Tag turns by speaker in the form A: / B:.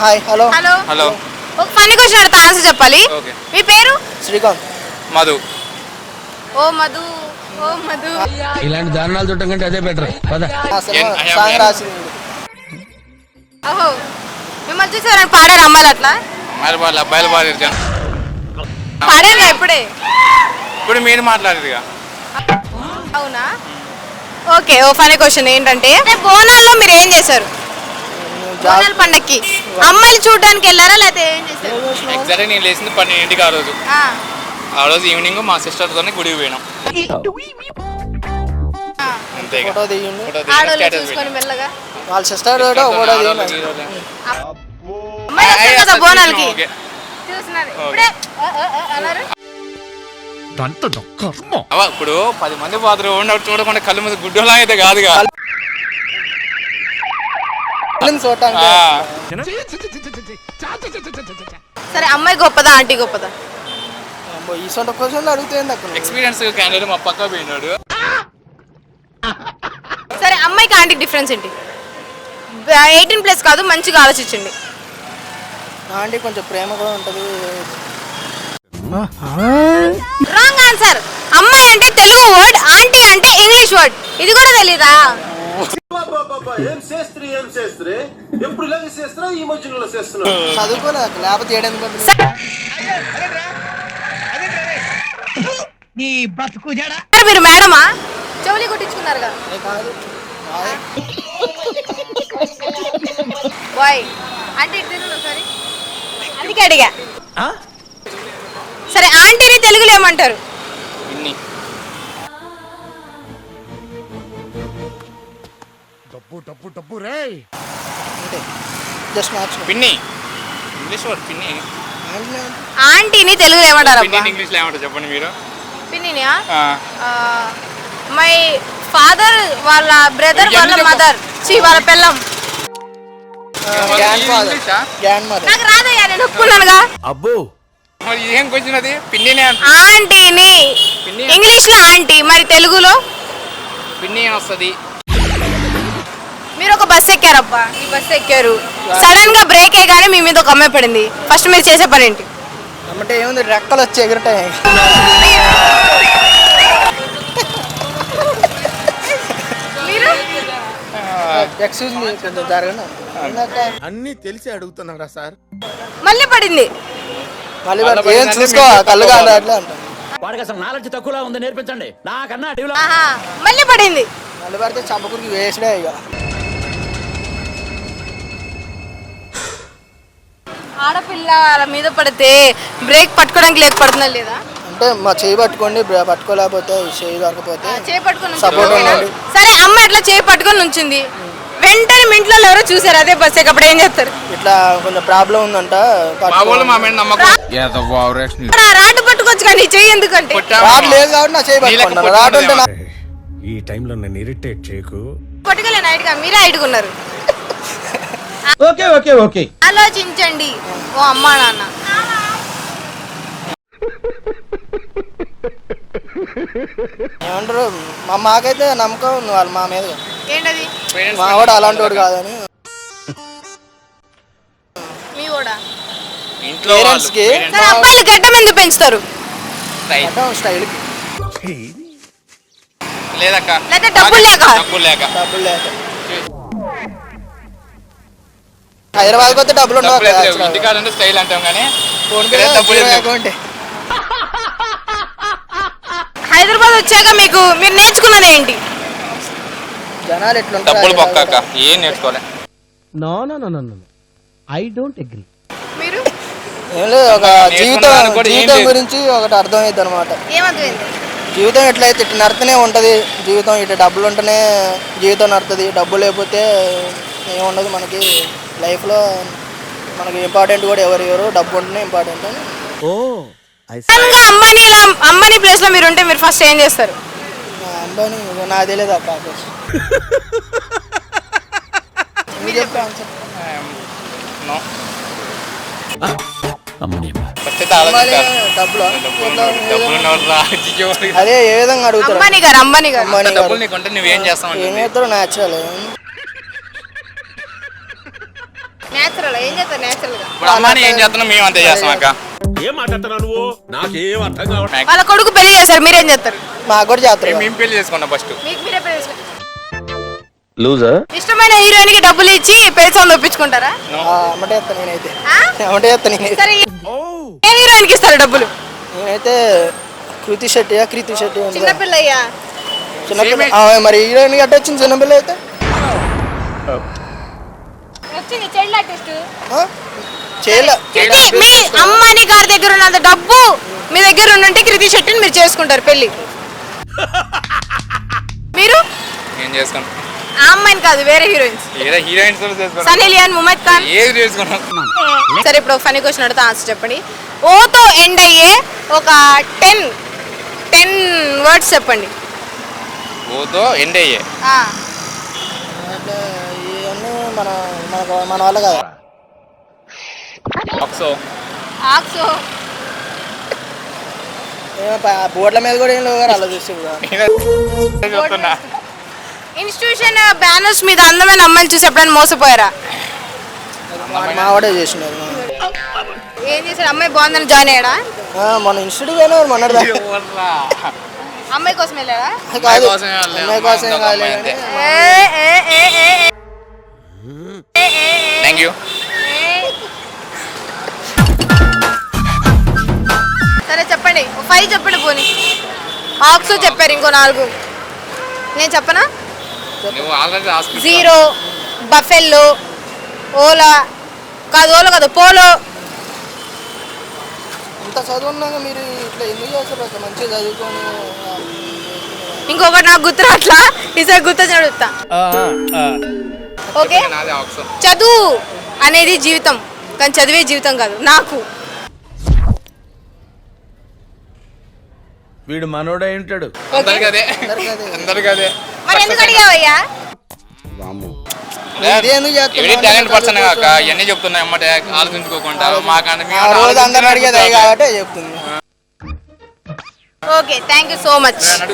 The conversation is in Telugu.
A: Hi hello
B: hello
C: hello.
B: ఒక ఫన్నీ క్వశ్చన్ అడుగుతా ఆన్సర్ చెప్పాలి.
C: ఓకే.
B: మీ పేరు?
A: శ్రీకాంత్.
C: మధు.
B: ఓ మధు, ఓ మధు.
D: ఇలాంటి దారుణాలు చుట్టం కంటే అదే బెటర్.
A: సాంగ్ రాసింది.
B: ఓహో, మిమ్మల్ని చూసారని పాడారు అమ్మాయిలు అట్లా?
C: మరి వాళ్ళు అబ్బాయిలు పాడారు కదా.
B: పాడారుగా ఇప్పుడే.
C: ఇప్పుడు మీరు మాట్లాడారుగా.
B: అవునా? ఓకే, ఓ ఫన్నీ క్వశ్చన్ ఏంటంటే బోనాల్లో మీరు ఏం చేశారు? బోనాల పండక్కి అమ్మాయిలు చూడడానికి వెళ్ళారా లేకపోతే ఏం చేశారు?
C: ఎగ్జాక్ట్గా నేను లేచింది 12ంటికి ఆ రోజు. ఆ రోజు ఈవినింగ్ మా సిస్టర్తోనే గుడికి పోయినాం. అంతే.
A: ఫోటో దిగిండు.
B: ఆడోళ్ళు చూసుకొని మెల్లగా
A: వాళ్ళ సిస్టర్ కూడా ఫోటో దిగిండు.
B: అమ్మాయిలు వస్తారు కదా బోనాలకి, చూస్తున్నారు ఇప్పుడే అన్నారు.
C: ఇప్పుడు 10 మంది పాత్ర ఉన్నట్టు చూడకుండా కళ్ళు మీద గుడ్డోలా అయితే కాదుగా.
B: సరే, అమ్మాయి గొప్పదా ఆంటీ గొప్పదా?
A: ఈ సొంత క్వశ్చన్లు అడుగుతుంది అక్కడ.
C: ఎక్స్పీరియన్స్ క్యాండిడేట్ మా పక్క పోయినాడు.
B: సరే, అమ్మాయికి ఆంటీకి డిఫరెన్స్ ఏంటి? 18+ కాదు, మంచిగా ఆలోచించండి.
A: ఆంటీ కొంచెం ప్రేమ కూడా ఉంటుంది.
B: Wrong answer. అమ్మాయి అంటే తెలుగు వర్డ్, ఆంటీ అంటే ఇంగ్లీష్ వర్డ్. ఇది కూడా తెలీదా?
A: చదువుకోలే లేకపోతే
B: మీరు మేడమా? చెవులి కొట్టించుకున్నారుగా. బాయ్ అంటే ఒకసారి అందుకే అడిగా. సరే, ఆంటీని తెలుగులో ఏమంటారు?
C: పిన్ని.
A: Just match.
C: పిన్ని ఇంగ్లీష్ వర్డ్ పిన్ని.
B: ఆంటీని తెలుగులో ఏమంటారు?
C: పిన్ని ఇంగ్లీష్ లో ఏమంటారు చెప్పండి మీరు?
B: పిన్నియా? మై ఫాదర్ వాళ్ళ బ్రదర్ వాళ్ళ మదర్ వాళ్ళ పిల్లం. నాకు రాదయ్యా, నేను ఒప్పుకున్నానుగా.
D: అబ్బో,
C: మరి ఏం కొంచెం అది పిన్నినే.
B: ఆంటీని ఇంగ్లీష్ లో ఆంటీ, మరి తెలుగులో
C: పిన్ని అని వస్తుంది.
B: మీరు ఒక బస్ ఎక్కారబ్బా, ఈ బస్ ఎక్కారు, సడన్ గా బ్రేక్ అయ్యగానే మీ మీద ఒక అమ్మాయి పడింది. ఫస్ట్ మీరు చేసే పని ఏంటి?
A: అంటే ఏముంది, రెక్కలు వచ్చి ఎగురుతాయి.
B: మీరు
A: ఎక్స్క్యూజ్ మీ కొంచెం జరగండి.
D: అన్ని తెలిసి అడుగుతున్నారా సార్?
B: మళ్ళీ పడింది.
A: మళ్ళీ ఏం చూసుకో, కళ్ళు కాదు అట్లా అంట.
D: వాడికి అసలు నాలెడ్జ్ తక్కువలా ఉంది, నేర్పించండి. నాకన్నా
B: మళ్ళీ పడింది.
A: మళ్ళీ పడితే చంపకుడికి వేసిడే ఇక.
B: ఆడపిల్ల వాళ్ళ మీద పడితే బ్రేక్ పట్టుకోవడానికి లేకపోతున్నా లేదా?
A: అంటే మా చేయి పట్టుకోండి, పట్టుకోలేకపోతే చేయి దొరకపోతే
B: చేయి పట్టుకొని
A: సపోర్ట్ ఉండండి.
B: సరే, అమ్మ ఇట్లా చేయి పట్టుకొని ఉంచింది, వెంటనే మీ ఇంట్లో ఎవరో చూసారు అదే బస్ అప్పుడు ఏం చేస్తారు?
A: ఇట్లా కొంచెం ప్రాబ్లం ఉందంట,
B: రాటు పట్టుకోవచ్చు కానీ చెయ్యి ఎందుకంటే
A: రాటు లేదు కాబట్టి నా చేయి పట్టుకున్నాను. రాటు ఉంటే
D: ఈ టైంలో నన్ను ఇరిటేట్ చేయకు.
B: పట్టుకోలే నైట్గా మీరే ఐడుకున్నారు.
D: ఓకే ఓకే ఓకే,
B: ఆలోచించండి ఓ అమ్మా నాన్న.
A: ఏమంటారు, మాకైతే నమ్మకం ఉంది వాళ్ళ మా మీద.
B: ఏంటది?
A: మా వాడు అలాంటి వాడు కాదని.
B: మీ కూడా
A: పేరెంట్స్ కి
B: అబ్బాయిలు గడ్డం ఎందుకు పెంచుతారు?
A: స్టైల్
C: లేదక్క,
B: లేదా డబ్బులు లేక?
A: డబ్బులు లేక. హైదరాబాద్ పోతే డబ్బులు ఉండవు.
C: ఇంటికాడంటే స్టైల్ అంటాం కానీ
B: హైదరాబాద్ వచ్చాక మీరు నేర్చుకున్నది ఏంటి?
A: జనాలు ఎట్లా
C: డబ్బులు పక్కాక ఏం నేర్చుకోలే.
D: No no no no no, I don't agree.
B: మీరు
A: ఏం లేదు, ఒక జీవితం గురించి ఒకటి అర్థమైంది అనమాట.
B: ఏమర్థమైంది?
A: జీవితం ఎట్లయితే ఇట్లా నడుతూనే ఉంటుంది. జీవితం ఇట్లా డబ్బులు ఉంటేనే జీవితం నడుతుంది. డబ్బు లేకపోతే ఏముండదు మనకి లైఫ్లో. మనకి ఇంపార్టెంట్ కూడా ఎవరు డబ్బు ఉంటేనే ఇంపార్టెంట్ అని.
B: అంబానీ ప్లేస్ లో మీరు ఉంటే మీరు ఫస్ట్ ఏం చేస్తారు?
A: అంబానీ నాకు తెలియదు అక్క. అదే ఏ విధంగా అడుగుతారు?
B: అంబానీ గారు
C: నువ్వేం చేస్తావు?
A: ఏం చేస్తారో న్యాచురల్.
B: నేచురల్ ఏం చేస్తారు నేచురల్ గా?
C: ఇప్పుడు అమ్మాయిని ఏం చేస్తున్నాం మేము అంతే చేస్తాం అక్క.
E: ఏం మాట్లాడుతున్నావు నువ్వు? నాకేం అర్థం కావట్లేదు.
B: వాళ్ళ కొడుకు పెళ్లి చేస్తారు మీరేం చేస్తారు?
A: మాకు కూడా చేస్తారు.
C: మేము పెళ్లి చేసుకున్నాం ఫస్ట్.
B: మీకు మీరే పెళ్లి చేసుకుంటారు.
D: లూజర్
B: ఇష్టమైన హీరోయిన్ కి డబ్బులు ఇచ్చి పెళ్లి సార్లు ఒప్పించుకుంటారా?
A: అమ్మటే చేస్తాను నేనైతే.
B: ఆ?
A: అమ్మటే చేస్తాను నేనైతే.
B: సరే ఏ హీరోయిన్ కి ఇస్తారు డబ్బులు?
A: నేనైతే కృతి శెట్టి ఉంటుంది.
B: చిన్నపిల్ల అయ్యా.
A: చిన్నపిల్ల మరి హీరోయిన్ గట్ట వచ్చింది చిన్నపిల్ల అయితే.
B: వచ్చింది చైల్డ్ ఆర్టిస్ట్.
A: చేయలే.
B: మీ అమ్మాని గారి దగ్గర ఉన్నంత డబ్బు మీ దగ్గర ఉంటే కృతి శెట్టిని మీరు చేసుకుంటారు పెళ్లి. మీరు
C: ఏం చేసుకున్నాం?
B: ఆ అమ్మాయిని కాదు వేరే హీరోయిన్స్.
C: ఏదో హీరోయిన్స్ చేసుకున్నాం.
B: సన్నీ లియోన్, ముమైత్ ఖాన్
C: ఏది చేసుకున్నాం.
B: సరే ఇప్పుడు ఫనీ క్వశ్చన్ అడుగుతా ఆన్సర్ చెప్పండి. ఓతో ఎండ్ అయ్యే ఒక 10 వర్డ్స్ చెప్పండి.
C: ఓతో ఎండ్ అయ్యే
A: అంటే ఇవన్నీ మన వల్ల కదా.
C: ఆక్సో.
B: ఆక్సో
A: బోర్డుల మీద కూడా ఏం లేవు కదా అలా చూసి
C: చెప్తున్నా.
B: ఇన్స్టిట్యూషన్ బ్యానర్స్ మీద అందమైన అమ్మాయిలు చూసి ఎప్పుడైనా మోసపోయారా?
A: మావాడే చేసినారు.
B: ఏం చేశారు? అమ్మాయి బాగుందని జాయిన్ అయ్యాడా?
A: మన ఇన్స్టిట్యూట్ పోయినారు మన
B: అమ్మాయి కోసం వెళ్ళాడా?
A: కాదు
C: కోసమే వెళ్ళాం.
A: అమ్మాయి కోసం
C: ఒక
A: కాదు
C: అమ్మాయి అంతే. Thank you.
B: సరే చెప్పండి 5 చెప్పండి పోనీ. ఆక్సో చెప్పారు ఇంకో 4. నేను చెప్పనా?
C: నువ్వు already hospital.
B: Zero, buffalo, Ola కాదు పోలో.
A: ఇంత చదువున్నాక మీరు ఇట్లా ఎందుకు చేస్తారు అసలు? మంచిగా చదువుకొని
B: ఇంకొకటి నాకు గుర్తు రాట్లా, ఈసారి గుర్తు చెప్తా. ఓకే,
C: నాదే ఆక్సో.
B: చదువు అనేది జీవితం కానీ చదివే జీవితం కాదు నాకు.
E: వీడు మనోడై ఉంటాడు.
C: అందరికీ అదే. అందరికీ అదే.
B: మరి ఎందుకు అడిగావయ్యా?
C: టాలెంట్ పర్సన్ కాక ఇవన్నీ చెప్తున్నా అమ్మటే ఆలోచించుకోకుండా మాకన్నా
A: రోజు అందరూ అడిగేది కాబట్టి చెప్తుంది.
B: Okay, thank you so much.